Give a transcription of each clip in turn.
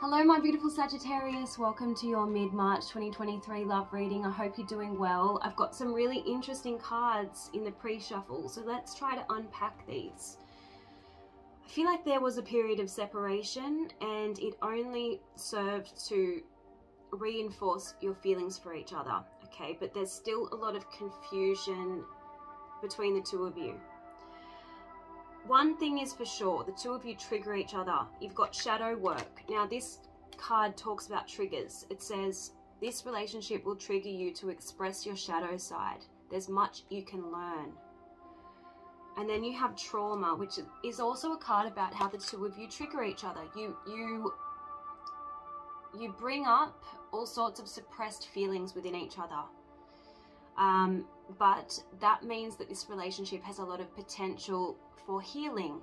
Hello my beautiful Sagittarius, welcome to your mid-March 2023 love reading. I hope you're doing well. I've got some really interesting cards in the pre-shuffle, so let's try to unpack these. I feel like there was a period of separation and it only served to reinforce your feelings for each other, okay? But there's still a lot of confusion between the two of you. One thing is for sure, the two of you trigger each other. You've got shadow work. Now this card talks about triggers. It says this relationship will trigger you to express your shadow side. There's much you can learn. And then you have trauma, which is also a card about how the two of you trigger each other. You bring up all sorts of suppressed feelings within each other. But that means that this relationship has a lot of potential for healing.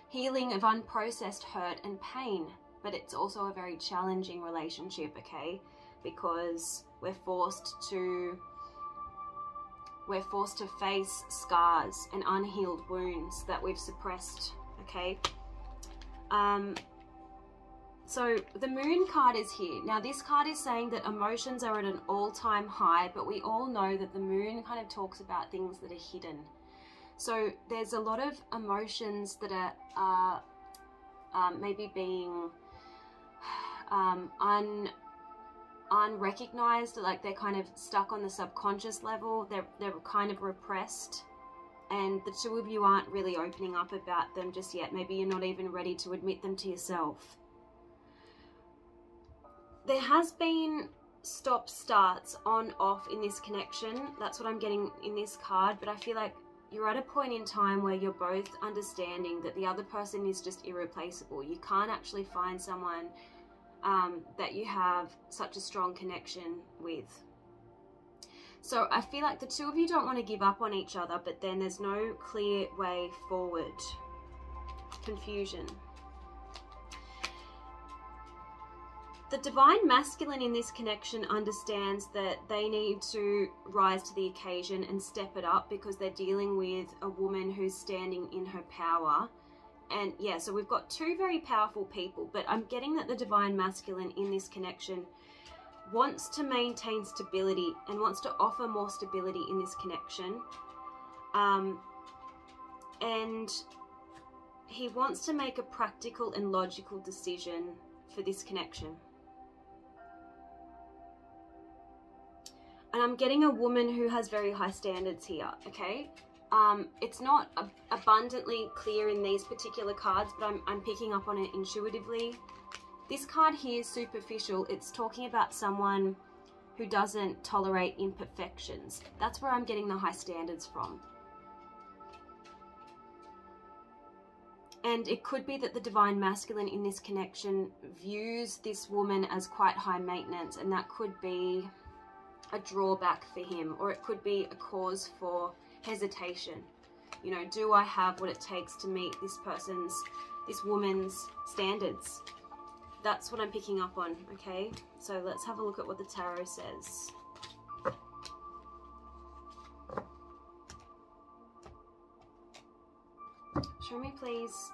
Healing of unprocessed hurt and pain. But it's also a very challenging relationship, okay? Because we're forced to face scars and unhealed wounds that we've suppressed, okay? So the moon card is here. Now this card is saying that emotions are at an all-time high, but we all know that the moon kind of talks about things that are hidden. So there's a lot of emotions that are maybe being unrecognized, like they're kind of stuck on the subconscious level. They're kind of repressed, and the two of you aren't really opening up about them just yet. Maybe you're not even ready to admit them to yourself. There has been stop-starts on-off in this connection. That's what I'm getting in this card, but I feel like you're at a point in time where you're both understanding that the other person is just irreplaceable. You can't actually find someone that you have such a strong connection with. So I feel like the two of you don't want to give up on each other, but then there's no clear way forward. Confusion. The divine masculine in this connection understands that they need to rise to the occasion and step it up because they're dealing with a woman who's standing in her power. And yeah, so we've got two very powerful people, but I'm getting that the divine masculine in this connection wants to maintain stability and wants to offer more stability in this connection. And he wants to make a practical and logical decision for this connection. And I'm getting a woman who has very high standards here, okay? It's not abundantly clear in these particular cards, but I'm picking up on it intuitively. This card here is superficial. It's talking about someone who doesn't tolerate imperfections. That's where I'm getting the high standards from. And it could be that the divine masculine in this connection views this woman as quite high maintenance, and that could be a drawback for him, or it could be a cause for hesitation. You know, do I have what it takes to meet this woman's standards? That's what I'm picking up on, okay? So let's have a look at what the tarot says. Show me, please.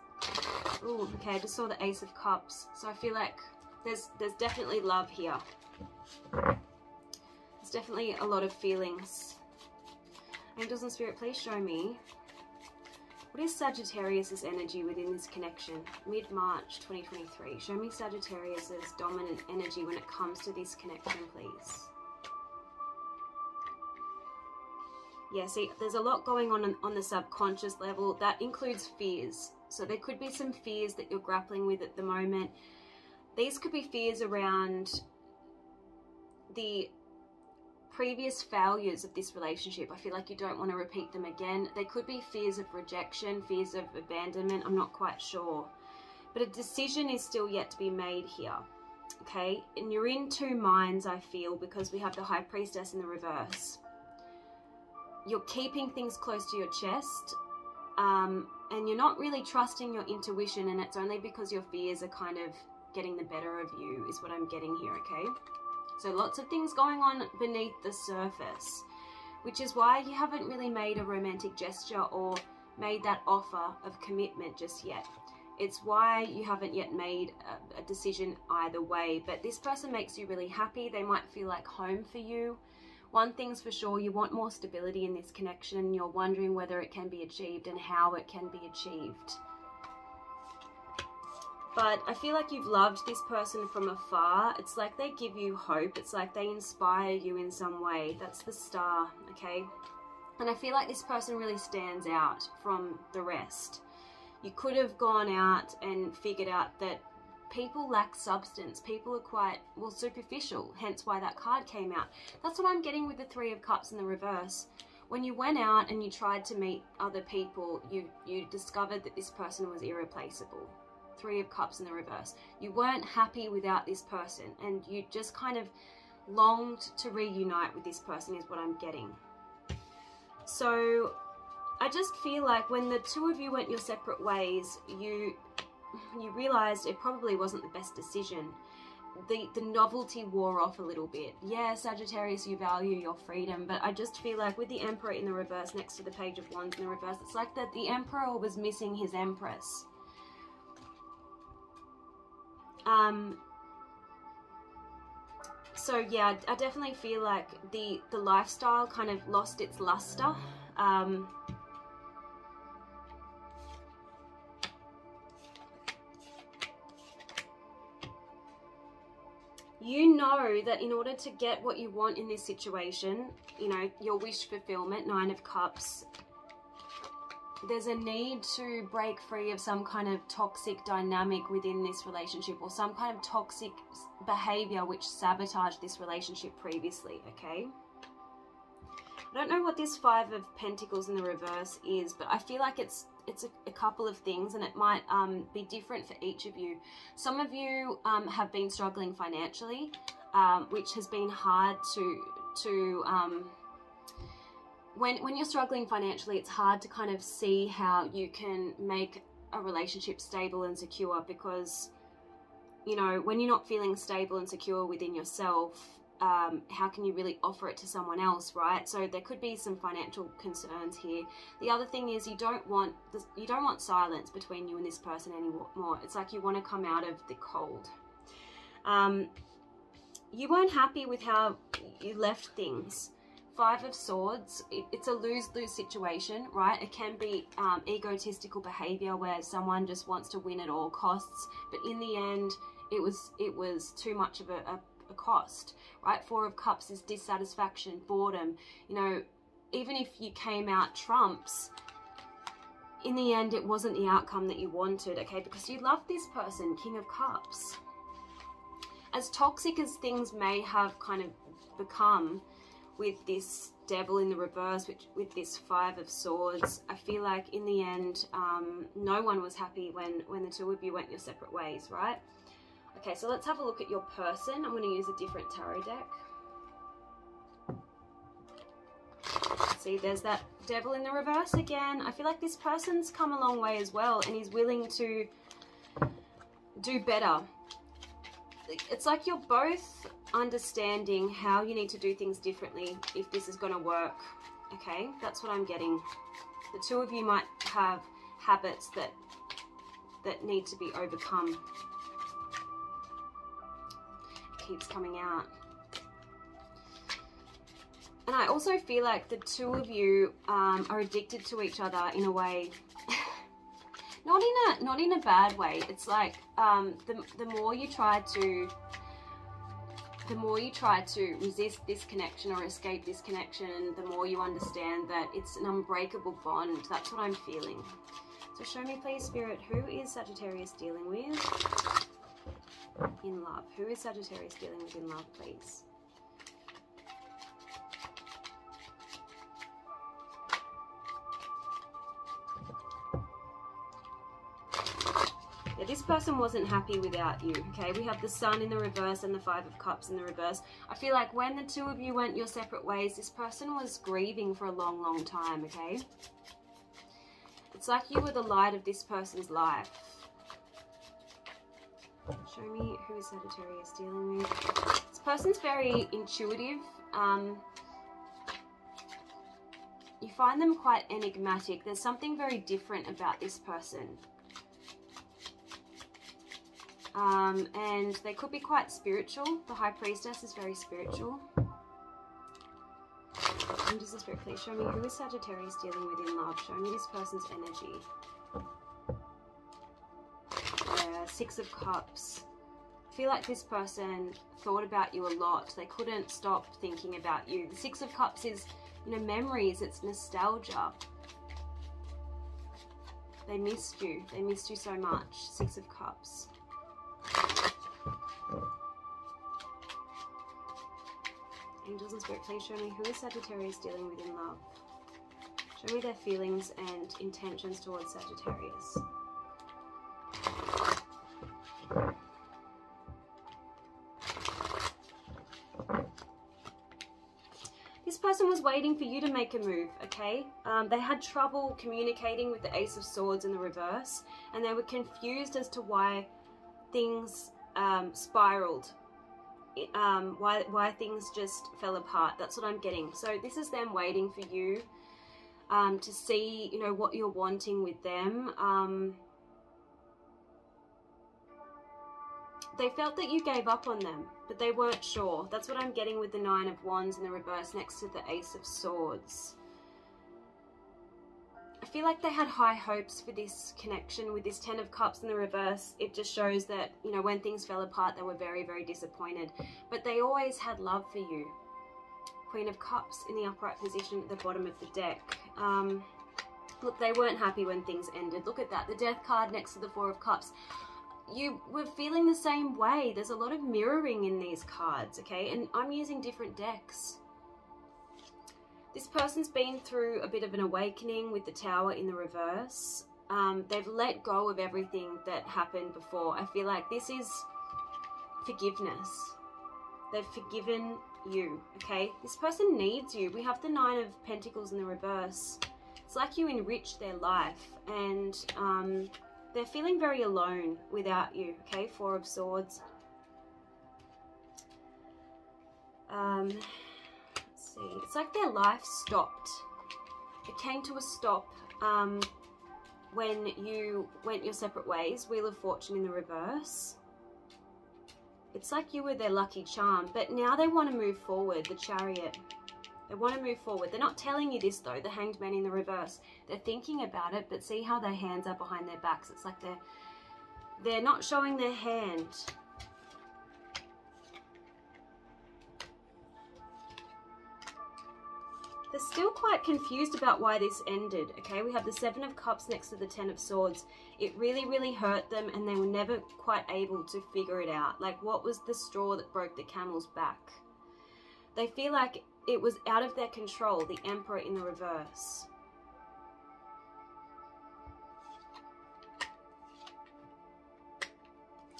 Oh, okay, I just saw the Ace of Cups. So I feel like there's definitely love here. There's definitely a lot of feelings. Angels and Spirit, please show me, what is Sagittarius's energy within this connection? Mid-March 2023. Show me Sagittarius's dominant energy when it comes to this connection, please. Yeah, see, there's a lot going on the subconscious level. That includes fears. So there could be some fears that you're grappling with at the moment. These could be fears around the previous failures of this relationship. I feel like you don't want to repeat them again. There could be fears of rejection, fears of abandonment. I'm not quite sure. But a decision is still yet to be made here. Okay? And you're in two minds, I feel, because we have the High Priestess in the reverse. You're keeping things close to your chest, and you're not really trusting your intuition, and it's only because your fears are kind of getting the better of you, is what I'm getting here, okay? So lots of things going on beneath the surface, which is why you haven't really made a romantic gesture or made that offer of commitment just yet. It's why you haven't yet made a decision either way. But this person makes you really happy. They might feel like home for you. One thing's for sure, you want more stability in this connection. You're wondering whether it can be achieved and how it can be achieved. But I feel like you've loved this person from afar. It's like they give you hope. It's like they inspire you in some way. That's the Star, okay? And I feel like this person really stands out from the rest. You could have gone out and figured out that people lack substance. People are quite, well, superficial, hence why that card came out. That's what I'm getting with the Three of Cups in the reverse. When you went out and you tried to meet other people, you discovered that this person was irreplaceable. Three of Cups in the reverse. You weren't happy without this person, and you just kind of longed to reunite with this person is what I'm getting. So I just feel like when the two of you went your separate ways, you realized it probably wasn't the best decision. The novelty wore off a little bit. Yeah, Sagittarius, you value your freedom, but I just feel like with the Emperor in the reverse next to the Page of Wands in the reverse, it's like that the Emperor was missing his Empress. So yeah, I definitely feel like the lifestyle kind of lost its luster. You know that in order to get what you want in this situation, you know, your wish fulfillment, Nine of Cups, there's a need to break free of some kind of toxic dynamic within this relationship, or some kind of toxic behavior which sabotaged this relationship previously, okay? I don't know what this Five of Pentacles in the reverse is, but I feel like it's a couple of things, and it might be different for each of you. Some of you have been struggling financially, which has been hard to when you're struggling financially, it's hard to kind of see how you can make a relationship stable and secure, because, you know, when you're not feeling stable and secure within yourself, how can you really offer it to someone else, right? So there could be some financial concerns here. The other thing is you don't want silence between you and this person anymore. It's like you want to come out of the cold. You weren't happy with how you left things. Five of Swords, it's a lose-lose situation, right? It can be egotistical behavior where someone just wants to win at all costs, but in the end, it was too much of a cost, right? Four of Cups is dissatisfaction, boredom. You know, even if you came out trumps, in the end, it wasn't the outcome that you wanted, okay? Because you love this person, King of Cups. As toxic as things may have kind of become with this Devil in the reverse, with this Five of Swords, I feel like in the end, no one was happy when the two of you went your separate ways, right? Okay, so let's have a look at your person. I'm going to use a different tarot deck. See, there's that Devil in the reverse again. I feel like this person's come a long way as well, and he's willing to do better. It's like you're both understanding how you need to do things differently if this is going to work, okay? That's what I'm getting. The two of you might have habits that need to be overcome. Keeps coming out. And I also feel like the two of you are addicted to each other in a way, not in a bad way. It's like the more you try to resist this connection or escape this connection, the more you understand that it's an unbreakable bond. That's what I'm feeling. So show me, please, Spirit, who is Sagittarius dealing with in love? Who is Sagittarius dealing with in love, please? Yeah, this person wasn't happy without you, okay? We have the Sun in the reverse and the Five of Cups in the reverse. I feel like when the two of you went your separate ways, this person was grieving for a long, long time, okay? It's like you were the light of this person's life. Show me who is Sagittarius dealing with. This person's very intuitive. You find them quite enigmatic. There's something very different about this person. and they could be quite spiritual. The High Priestess is very spiritual. Angels and Spirit, please show me who is Sagittarius dealing with in love. Show me this person's energy. Yeah, Six of Cups. I feel like this person thought about you a lot. They couldn't stop thinking about you. The Six of Cups is, you know, memories. It's nostalgia. They missed you. They missed you so much. Six of Cups. Angels and Spirit, please show me who is Sagittarius dealing with in love. Show me their feelings and intentions towards Sagittarius. This person was waiting for you to make a move, okay? They had trouble communicating with the Ace of Swords in the reverse, and they were confused as to why things spiraled. Why things just fell apart. That's what I'm getting. So this is them waiting for you to see, you know, what you're wanting with them. They felt that you gave up on them, but they weren't sure. That's what I'm getting with the Nine of Wands in the reverse next to the Ace of Swords. I feel like they had high hopes for this connection. With this Ten of Cups in the reverse, it just shows that, you know, when things fell apart, they were very, very disappointed. But they always had love for you. Queen of Cups in the upright position at the bottom of the deck. Look, they weren't happy when things ended. Look at that, the Death card next to the Four of Cups. You were feeling the same way. There's a lot of mirroring in these cards, okay? And I'm using different decks. This person's been through a bit of an awakening with the Tower in the reverse. They've let go of everything that happened before. I feel like this is forgiveness. They've forgiven you, okay? This person needs you. We have the Nine of Pentacles in the reverse. It's like you enriched their life, and they're feeling very alone without you, okay? Four of Swords. See, it's like their life stopped. It came to a stop when you went your separate ways. Wheel of Fortune in the reverse. It's like you were their lucky charm, but now they want to move forward. The Chariot. They want to move forward. They're not telling you this though. The Hanged Man in the reverse. They're thinking about it, but see how their hands are behind their backs. It's like they're not showing their hand. They're still quite confused about why this ended, okay? We have the Seven of Cups next to the Ten of Swords. It really, really hurt them, and they were never quite able to figure it out. Like, what was the straw that broke the camel's back? They feel like it was out of their control, the Emperor in the reverse.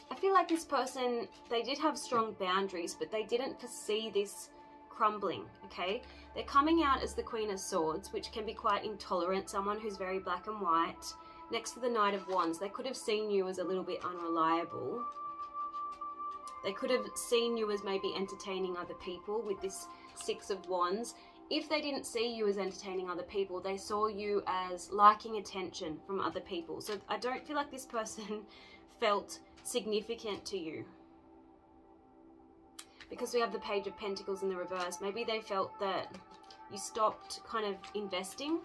I feel like this person, they did have strong boundaries, but they didn't foresee this crumbling, okay? They're coming out as the Queen of Swords, which can be quite intolerant, someone who's very black and white. Next to the Knight of Wands, they could have seen you as a little bit unreliable. They could have seen you as maybe entertaining other people with this Six of Wands. If they didn't see you as entertaining other people, they saw you as liking attention from other people. So I don't feel like this person felt significant to you. Because we have the Page of Pentacles in the reverse, maybe they felt that you stopped kind of investing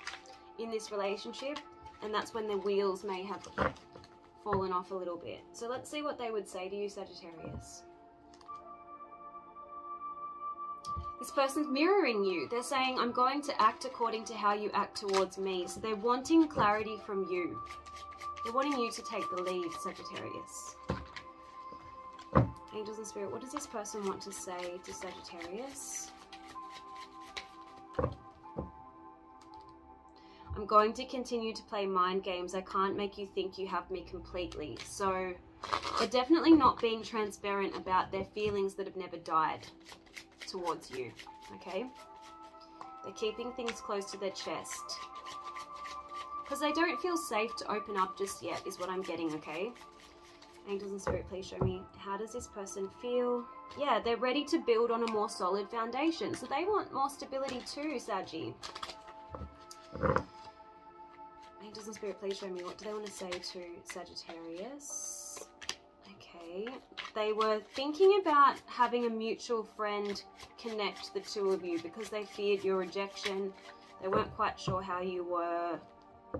in this relationship, and that's when the wheels may have fallen off a little bit. So let's see what they would say to you, Sagittarius. This person's mirroring you. They're saying, I'm going to act according to how you act towards me. So they're wanting clarity from you. They're wanting you to take the lead, Sagittarius. Angels and Spirit, what does this person want to say to Sagittarius? I'm going to continue to play mind games. I can't make you think you have me completely. So they're definitely not being transparent about their feelings that have never died towards you, okay? They're keeping things close to their chest because they don't feel safe to open up just yet, is what I'm getting, okay? Angels and Spirit, please show me, how does this person feel? Yeah, they're ready to build on a more solid foundation. So they want more stability too, Saggy. Angels and Spirit, please show me, what do they want to say to Sagittarius? Okay. Okay, they were thinking about having a mutual friend connect the two of you because they feared your rejection. They weren't quite sure how you were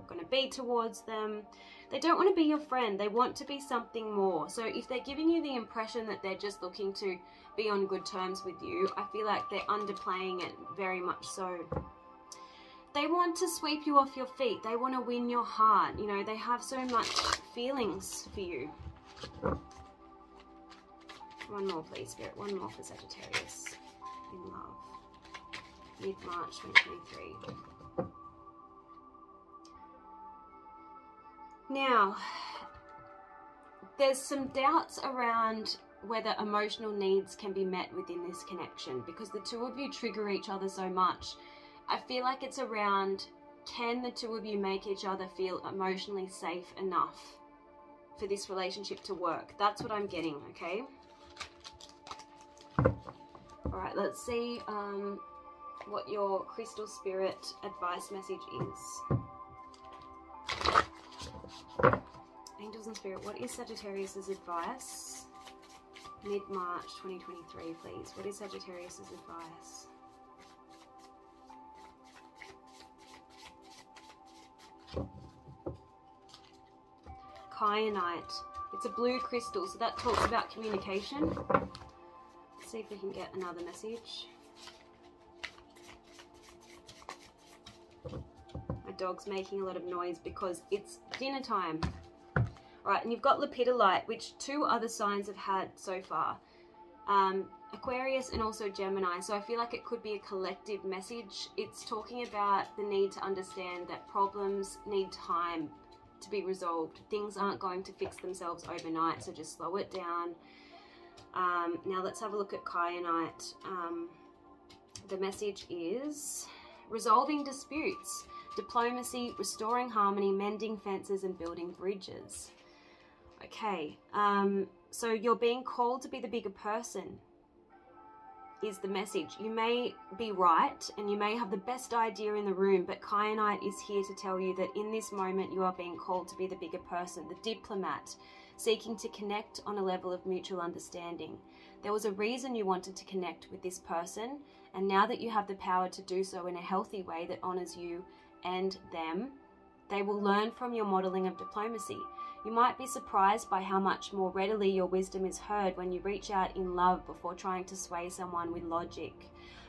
going to be towards them. They don't want to be your friend. They want to be something more. So if they're giving you the impression that they're just looking to be on good terms with you, I feel like they're underplaying it very much so. They want to sweep you off your feet. They want to win your heart. You know, they have so much feelings for you. One more, please, Spirit. One more for Sagittarius in love. Mid-March 2023. Now, there's some doubts around whether emotional needs can be met within this connection because the two of you trigger each other so much. I feel like it's around, can the two of you make each other feel emotionally safe enough for this relationship to work? That's what I'm getting, okay? Alright, let's see what your crystal spirit advice message is. Angels and Spirit, what is Sagittarius's advice? Mid-March 2023, please. What is Sagittarius's advice? Kyanite. It's a blue crystal, so that talks about communication. Let's see if we can get another message. My dog's making a lot of noise because it's dinner time. Alright, and you've got lepidolite, which two other signs have had so far. Aquarius and also Gemini. So I feel like it could be a collective message. It's talking about the need to understand that problems need time to be resolved. Things aren't going to fix themselves overnight, so just slow it down. Now let's have a look at Kyanite. The message is resolving disputes, diplomacy, restoring harmony, mending fences and building bridges. Okay, so you're being called to be the bigger person is the message. You may be right and you may have the best idea in the room, but Kyanite is here to tell you that in this moment you are being called to be the bigger person, the diplomat, seeking to connect on a level of mutual understanding. There was a reason you wanted to connect with this person, and now that you have the power to do so in a healthy way that honors you and them, they will learn from your modeling of diplomacy. You might be surprised by how much more readily your wisdom is heard when you reach out in love before trying to sway someone with logic.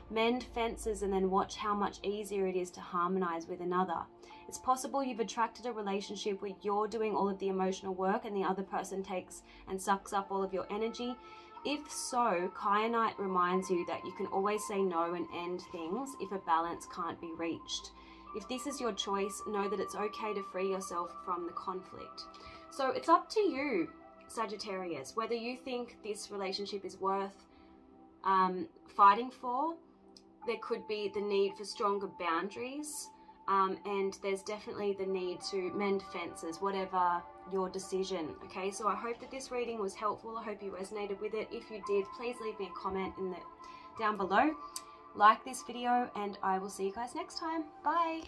Mend fences and then watch how much easier it is to harmonize with another. It's possible you've attracted a relationship where you're doing all of the emotional work and the other person takes and sucks up all of your energy. If so, Kyanite reminds you that you can always say no and end things if a balance can't be reached. If this is your choice, know that it's okay to free yourself from the conflict. So it's up to you, Sagittarius, whether you think this relationship is worth fighting for. There could be the need for stronger boundaries, and there's definitely the need to mend fences, whatever your decision. Okay, so I hope that this reading was helpful. I hope you resonated with it. If you did, please leave me a comment down below. Like this video, and I will see you guys next time. Bye.